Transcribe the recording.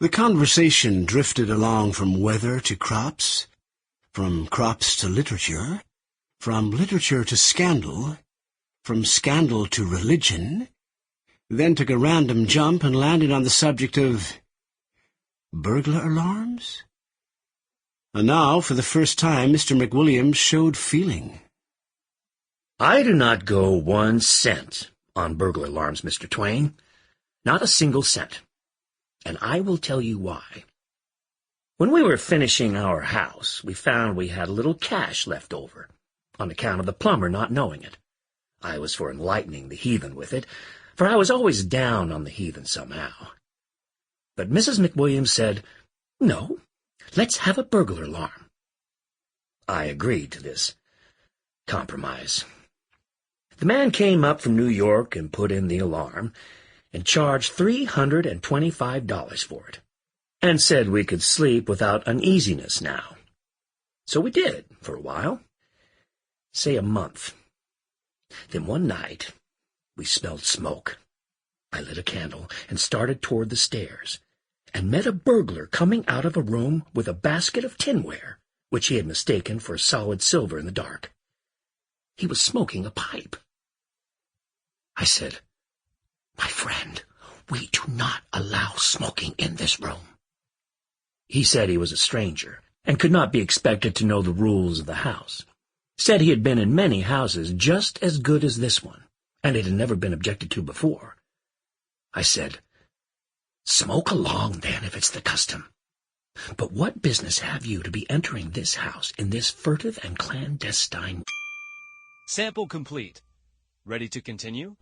The conversation drifted along from weather to crops, from crops to literature, from literature to scandal, from scandal to religion, then took a random jump and landed on the subject of burglar alarms. And now, for the first time, Mr. McWilliams showed feeling. I do not go 1 cent on burglar alarms, Mr. Twain. Not a single cent. And I will tell you why. When we were finishing our house, we found we had a little cash left over, on account of the plumber not knowing it. I was for enlightening the heathen with it, for I was always down on the heathen somehow. But Mrs. McWilliams said, "No, let's have a burglar alarm." I agreed to this compromise. The man came up from New York and put in the alarm, and charged $325 for it, and said we could sleep without uneasiness now. So we did, for a while, say a month. Then one night, we smelled smoke. I lit a candle and started toward the stairs, and met a burglar coming out of a room with a basket of tinware, which he had mistaken for solid silver in the dark. He was smoking a pipe. I said, "My friend, we do not allow smoking in this room." He said he was a stranger, and could not be expected to know the rules of the house. Said he had been in many houses just as good as this one, and it had never been objected to before. I said, "Smoke along, then, if it's the custom. But what business have you to be entering this house in this furtive and clandestine—" Sample complete. Ready to continue?